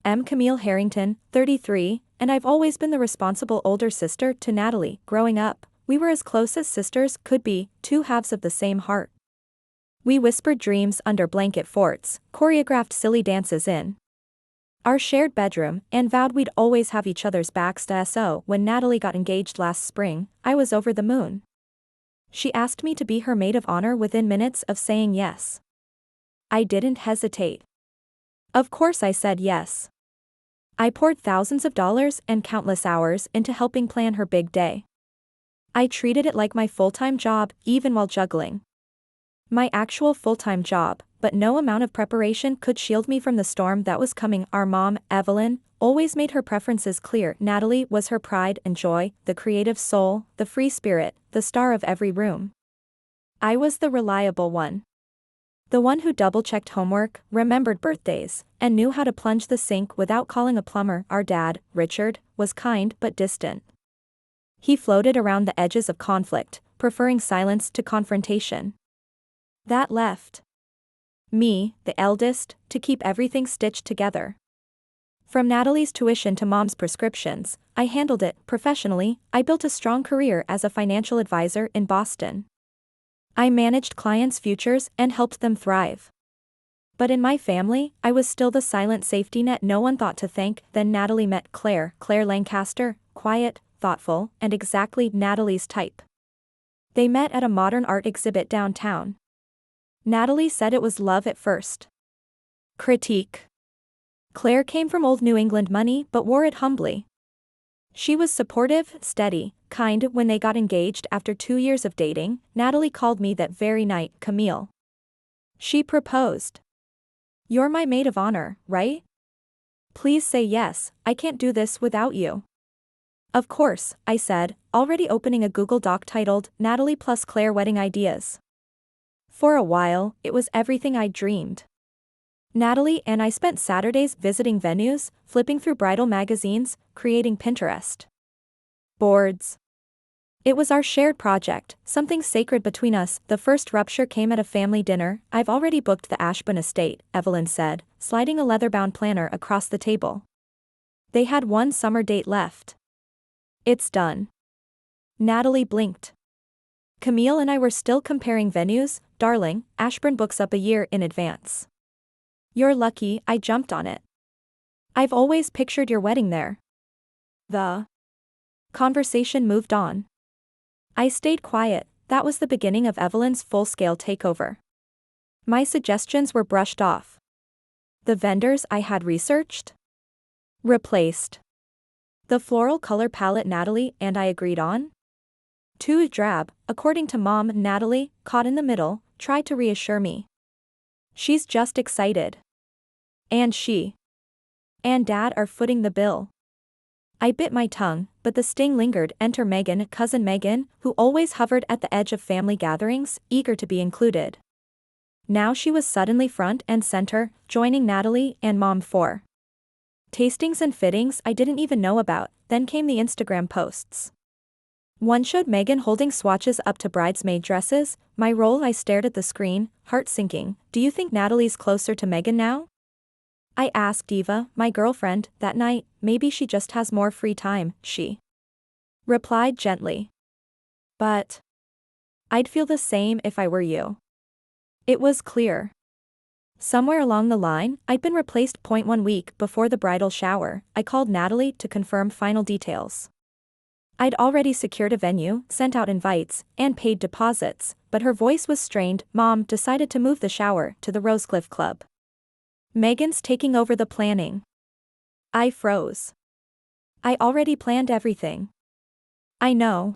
I'm Camille Harrington, 33, and I've always been the responsible older sister to Natalie. Growing up, we were as close as sisters could be, two halves of the same heart. We whispered dreams under blanket forts, choreographed silly dances in our shared bedroom, and vowed we'd always have each other's backs. So when Natalie got engaged last spring, I was over the moon. She asked me to be her maid of honor within minutes of saying yes. I didn't hesitate. Of course I said yes. I poured thousands of dollars and countless hours into helping plan her big day. I treated it like my full-time job, even while juggling. My actual full-time job, but no amount of preparation could shield me from the storm that was coming. Our mom, Evelyn, always made her preferences clear. Natalie was her pride and joy, the creative soul, the free spirit, the star of every room. I was the reliable one. The one who double-checked homework, remembered birthdays, and knew how to plunge the sink without calling a plumber. Our dad, Richard, was kind but distant. He floated around the edges of conflict, preferring silence to confrontation. That left me, the eldest, to keep everything stitched together. From Natalie's tuition to mom's prescriptions, I handled it. Professionally, I built a strong career as a financial advisor in Boston. I managed clients' futures and helped them thrive. But in my family, I was still the silent safety net no one thought to thank. Then Natalie met Claire Lancaster, quiet, thoughtful, and exactly Natalie's type. They met at a modern art exhibit downtown. Natalie said it was love at first. Critique. Claire came from old New England money but wore it humbly. She was supportive, steady, kind. When they got engaged after 2 years of dating, Natalie called me that very night. Camille. She proposed. You're my maid of honor, right? Please say yes, I can't do this without you. Of course, I said, already opening a Google Doc titled, Natalie plus Claire Wedding Ideas. For a while, it was everything I dreamed. Natalie and I spent Saturdays visiting venues, flipping through bridal magazines, creating Pinterest boards. It was our shared project, something sacred between us. The first rupture came at a family dinner. I've already booked the Ashburn estate, Evelyn said, sliding a leather-bound planner across the table. They had one summer date left. It's done. Natalie blinked. Camille and I were still comparing venues. Darling, Ashburn books up a year in advance. You're lucky, I jumped on it. I've always pictured your wedding there. The conversation moved on. I stayed quiet. That was the beginning of Evelyn's full-scale takeover. My suggestions were brushed off. The vendors I had researched replaced. The floral color palette Natalie and I agreed on? Too drab, according to Mom. Natalie, caught in the middle, tried to reassure me. She's just excited. And she and Dad are footing the bill. I bit my tongue, but the sting lingered. Enter Megan, cousin Megan, who always hovered at the edge of family gatherings, eager to be included. Now she was suddenly front and center, joining Natalie and Mom for tastings and fittings I didn't even know about. Then came the Instagram posts. One showed Megan holding swatches up to bridesmaid dresses. My role. I stared at the screen, heart sinking. Do you think Natalie's closer to Megan now? I asked Eva, my girlfriend, that night. Maybe she just has more free time, she replied gently. But I'd feel the same if I were you. It was clear. Somewhere along the line, I'd been replaced. 1 week before the bridal shower, I called Natalie to confirm final details. I'd already secured a venue, sent out invites, and paid deposits, but her voice was strained. Mom decided to move the shower to the Rosecliff Club. Megan's taking over the planning. I froze. I already planned everything. I know.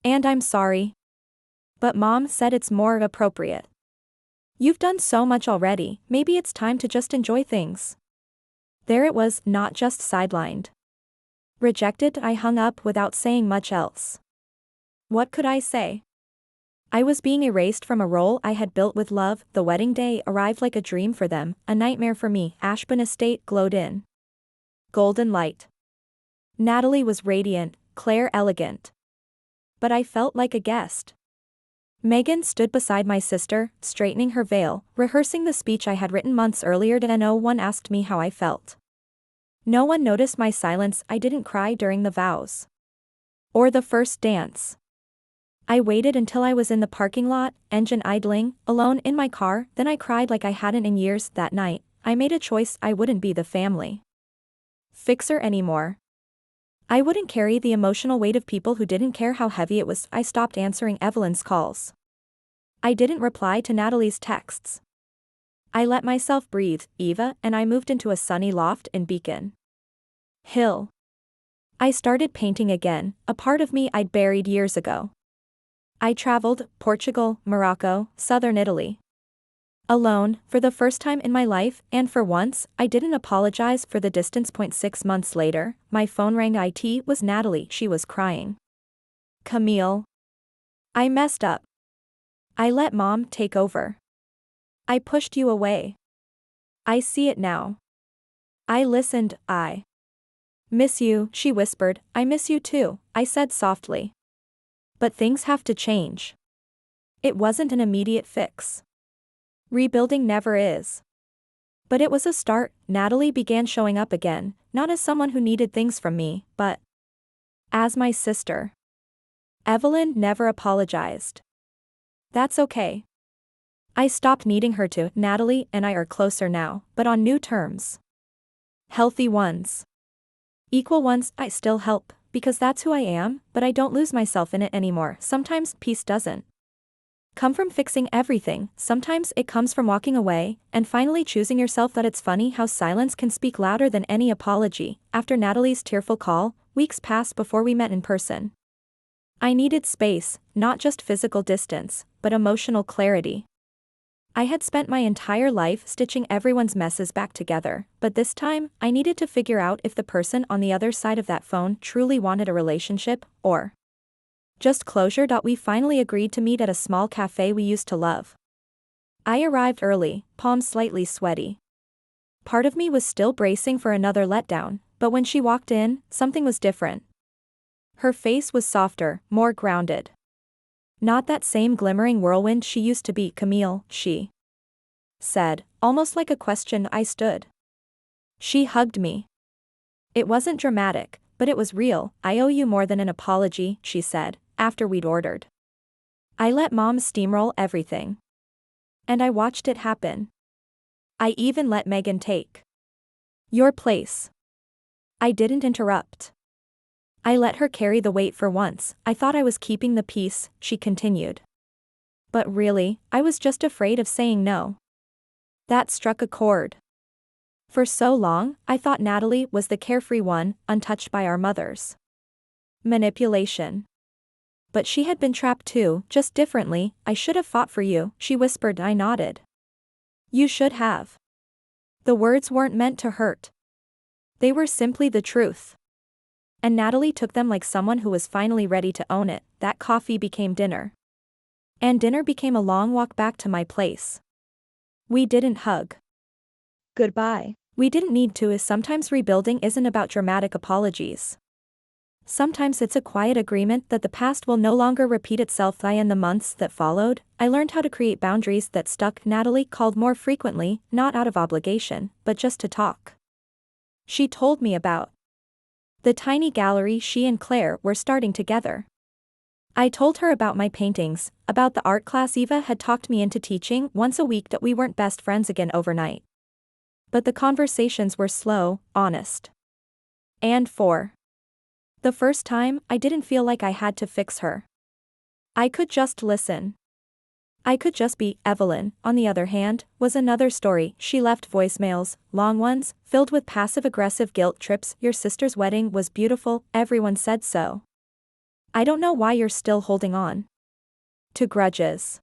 And I'm sorry. But Mom said it's more appropriate. You've done so much already, maybe it's time to just enjoy things. There it was, not just sidelined. Rejected. I hung up without saying much else. What could I say? I was being erased from a role I had built with love. The wedding day arrived like a dream for them, a nightmare for me. Ashburn estate glowed in golden light. Natalie was radiant, Claire elegant. But I felt like a guest. Megan stood beside my sister, straightening her veil, rehearsing the speech I had written months earlier. No one asked me how I felt. No one noticed my silence. I didn't cry during the vows. Or the first dance. I waited until I was in the parking lot, engine idling, alone in my car, then I cried like I hadn't in years. That night, I made a choice. I wouldn't be the family fixer anymore. I wouldn't carry the emotional weight of people who didn't care how heavy it was. I stopped answering Evelyn's calls. I didn't reply to Natalie's texts. I let myself breathe, Eva, and I moved into a sunny loft in Beacon Hill. I started painting again, a part of me I'd buried years ago. I traveled, Portugal, Morocco, southern Italy. Alone, for the first time in my life, and for once, I didn't apologize for the distance. 6 months later, my phone rang. It was Natalie. She was crying. Camille. I messed up. I let Mom take over. I pushed you away. I see it now. I listened. I miss you, she whispered. I miss you too, I said softly. But things have to change. It wasn't an immediate fix. Rebuilding never is. But it was a start. Natalie began showing up again, not as someone who needed things from me, but as my sister. Evelyn never apologized. That's okay. I stopped needing her to. Natalie and I are closer now, but on new terms. Healthy ones. Equal ones. I still help, because that's who I am, but I don't lose myself in it anymore. Sometimes peace doesn't come from fixing everything. Sometimes it comes from walking away, and finally choosing yourself. That it's funny how silence can speak louder than any apology. After Natalie's tearful call, weeks passed before we met in person. I needed space, not just physical distance, but emotional clarity. I had spent my entire life stitching everyone's messes back together, but this time, I needed to figure out if the person on the other side of that phone truly wanted a relationship, or just closure. We finally agreed to meet at a small cafe we used to love. I arrived early, palms slightly sweaty. Part of me was still bracing for another letdown, but when she walked in, something was different. Her face was softer, more grounded. Not that same glimmering whirlwind she used to be. Camille, she said, almost like a question. I stood. She hugged me. It wasn't dramatic, but it was real. I owe you more than an apology, she said, after we'd ordered. I let Mom steamroll everything. And I watched it happen. I even let Megan take your place. I didn't interrupt. I let her carry the weight for once. I thought I was keeping the peace, she continued. But really, I was just afraid of saying no. That struck a chord. For so long, I thought Natalie was the carefree one, untouched by our mother's manipulation. But she had been trapped too, just differently. I should have fought for you, she whispered. I nodded. You should have. The words weren't meant to hurt. They were simply the truth. And Natalie took them like someone who was finally ready to own it. That coffee became dinner. And dinner became a long walk back to my place. We didn't hug goodbye. We didn't need to. Sometimes rebuilding isn't about dramatic apologies. Sometimes it's a quiet agreement that the past will no longer repeat itself. In the months that followed, I learned how to create boundaries that stuck. Natalie called more frequently, not out of obligation, but just to talk. She told me about the tiny gallery she and Claire were starting together. I told her about my paintings, about the art class Eva had talked me into teaching once a week. That we weren't best friends again overnight. But the conversations were slow, honest. And for the first time, I didn't feel like I had to fix her. I could just listen. I could just be. Evelyn, on the other hand, was another story. She left voicemails, long ones, filled with passive-aggressive guilt trips. Your sister's wedding was beautiful, everyone said so. I don't know why you're still holding on to grudges.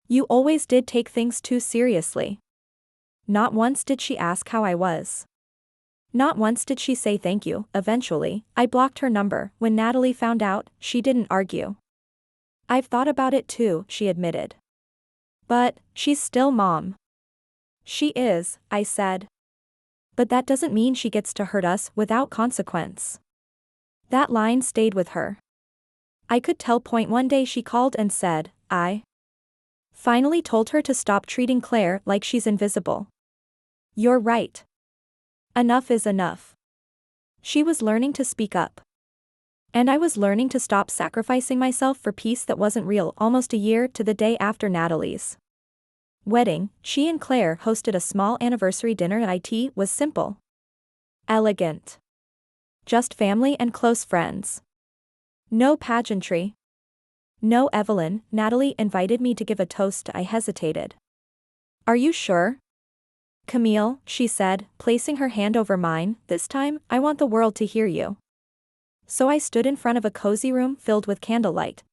You always did take things too seriously. Not once did she ask how I was. Not once did she say thank you. Eventually, I blocked her number. When Natalie found out, she didn't argue. I've thought about it too, she admitted. But, she's still Mom. She is, I said. But that doesn't mean she gets to hurt us without consequence. That line stayed with her. I could tell. One day she called and said, I finally told her to stop treating Claire like she's invisible. You're right. Enough is enough. She was learning to speak up. And I was learning to stop sacrificing myself for peace that wasn't real. Almost a year to the day after Natalie's wedding, she and Claire hosted a small anniversary dinner. It was simple, elegant. Just family and close friends. No pageantry. No. Evelyn, Natalie invited me to give a toast. I hesitated. Are you sure? Camille, she said, placing her hand over mine. This time, I want the world to hear you. So I stood in front of a cozy room filled with candlelight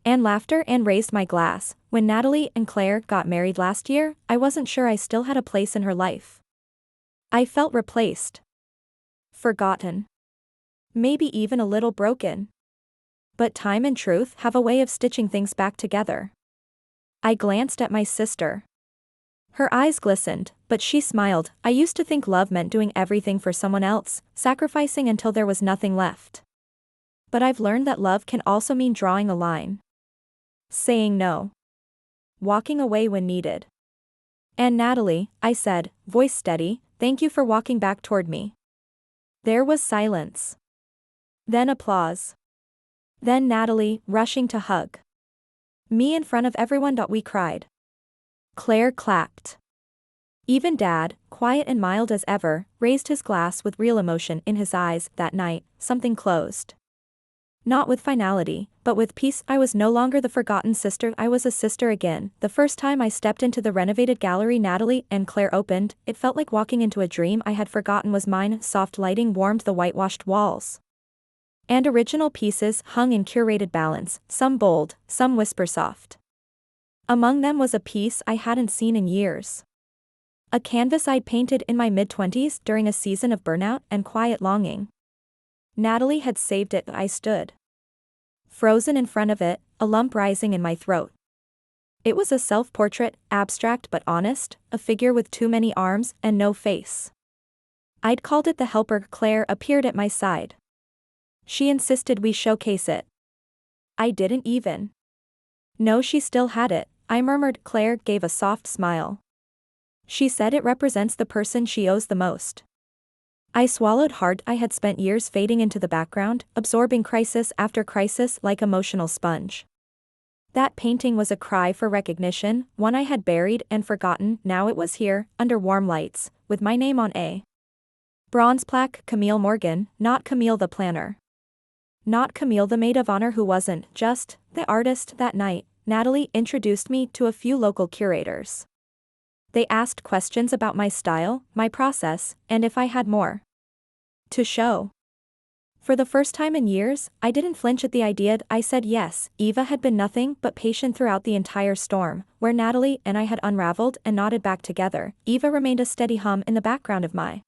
and laughter and raised my glass. When Natalie and Claire got married last year, I wasn't sure I still had a place in her life. I felt replaced. Forgotten. Maybe even a little broken. But time and truth have a way of stitching things back together. I glanced at my sister. Her eyes glistened, but she smiled. I used to think love meant doing everything for someone else, sacrificing until there was nothing left. But I've learned that love can also mean drawing a line. Saying no. Walking away when needed. And Natalie, I said, voice steady, thank you for walking back toward me. There was silence. Then applause. Then Natalie, rushing to hug me in front of everyone. We cried. Claire clapped. Even Dad, quiet and mild as ever, raised his glass with real emotion in his eyes. That night, something closed. Not with finality, but with peace. I was no longer the forgotten sister. I was a sister again. The first time I stepped into the renovated gallery Natalie and Claire opened, it felt like walking into a dream I had forgotten was mine. Soft lighting warmed the whitewashed walls. And original pieces hung in curated balance, some bold, some whisper soft. Among them was a piece I hadn't seen in years. A canvas I'd painted in my mid-20s during a season of burnout and quiet longing. Natalie had saved it. I stood frozen in front of it, a lump rising in my throat. It was a self-portrait, abstract but honest, a figure with too many arms and no face. I'd called it The Helper. Claire appeared at my side. She insisted we showcase it. I didn't even know she still had it. I murmured. Claire gave a soft smile. She said it represents the person she owes the most. I swallowed hard. I had spent years fading into the background, absorbing crisis after crisis like emotional sponge. That painting was a cry for recognition, one I had buried and forgotten. Now it was here, under warm lights, with my name on a bronze plaque. Camille Morgan, not Camille the planner. Not Camille the maid of honor who wasn't just the artist. That night, Natalie introduced me to a few local curators. They asked questions about my style, my process, and if I had more to show. For the first time in years, I didn't flinch at the idea. I said yes. Eva had been nothing but patient throughout the entire storm. Where Natalie and I had unraveled and knotted back together, Eva remained a steady hum in the background of my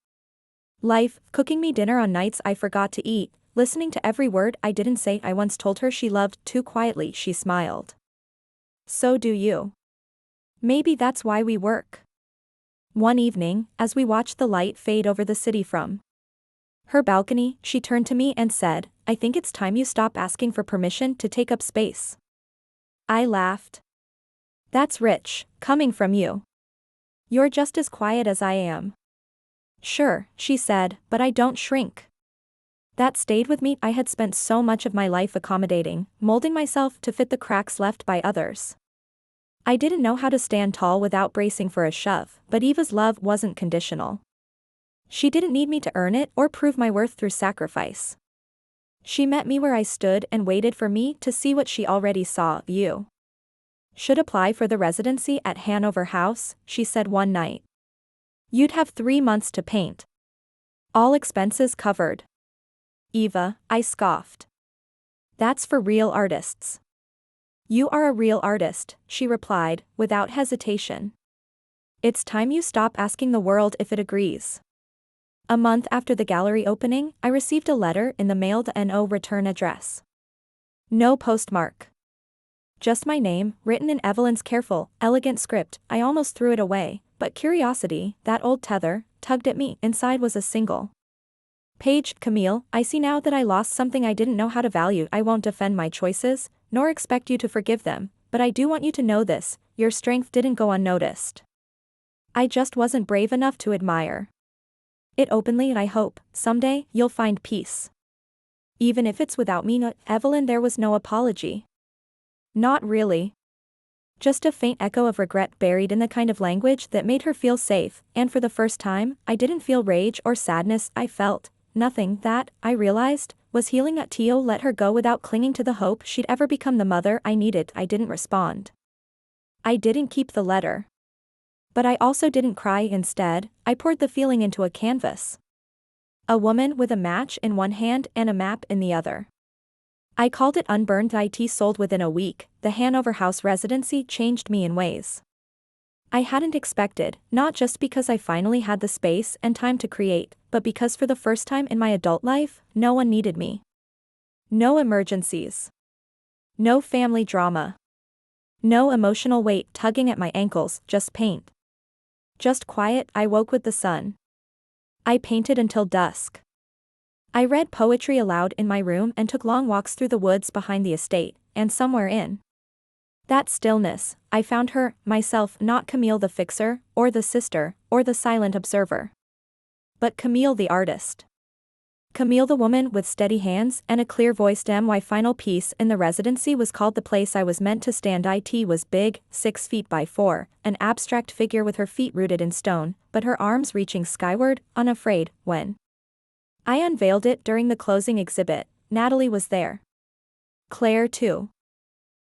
life, cooking me dinner on nights I forgot to eat, listening to every word I didn't say. I once told her she loved too quietly. She smiled. So do you. Maybe that's why we work. One evening, as we watched the light fade over the city from her balcony, she turned to me and said, I think it's time you stop asking for permission to take up space. I laughed. That's rich, coming from you. You're just as quiet as I am. Sure, she said, but I don't shrink. That stayed with me. I had spent so much of my life accommodating, molding myself to fit the cracks left by others. I didn't know how to stand tall without bracing for a shove, but Eva's love wasn't conditional. She didn't need me to earn it or prove my worth through sacrifice. She met me where I stood and waited for me to see what she already saw. You should apply for the residency at Hanover House, she said one night. You'd have 3 months to paint. All expenses covered. Eva, I scoffed. That's for real artists. You are a real artist, she replied, without hesitation. It's time you stop asking the world if it agrees. A month after the gallery opening, I received a letter in the mail. No return address. No postmark. Just my name, written in Evelyn's careful, elegant script. I almost threw it away, but curiosity, that old tether, tugged at me. Inside was a single page. Camille, I see now that I lost something I didn't know how to value. I won't defend my choices, nor expect you to forgive them, but I do want you to know this, your strength didn't go unnoticed. I just wasn't brave enough to admire it openly and I hope, someday, you'll find peace. Even if it's without me. Evelyn, there was no apology. Not really. Just a faint echo of regret buried in the kind of language that made her feel safe, and for the first time, I didn't feel rage or sadness. I felt nothing that, I realized, was healing. Tio let her go without clinging to the hope she'd ever become the mother I needed. I didn't respond. I didn't keep the letter. But I also didn't cry. Instead, I poured the feeling into a canvas. A woman with a match in one hand and a map in the other. I called it Unburned. It sold within a week. The Hanover House residency changed me in ways I hadn't expected, not just because I finally had the space and time to create, but because for the first time in my adult life, no one needed me. No emergencies. No family drama. No emotional weight tugging at my ankles, just paint. Just quiet. I woke with the sun. I painted until dusk. I read poetry aloud in my room and took long walks through the woods behind the estate, and somewhere in that stillness, I found her, myself, not Camille the fixer, or the sister, or the silent observer. But Camille the artist. Camille the woman with steady hands and a clear voice. My final piece in the residency was called The Place I Was Meant to Stand. It was big, 6 feet by 4, an abstract figure with her feet rooted in stone, but her arms reaching skyward, unafraid. When I unveiled it during the closing exhibit, Natalie was there. Claire too.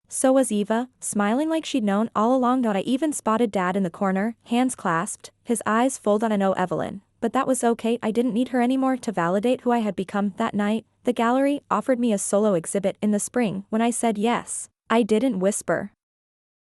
So was Eva, smiling like she'd known all along. I even spotted Dad in the corner, hands clasped, his eyes full on. "No, Evelyn." But that was okay. I didn't need her anymore to validate who I had become. That night, the gallery offered me a solo exhibit in the spring. When I said yes, I didn't whisper.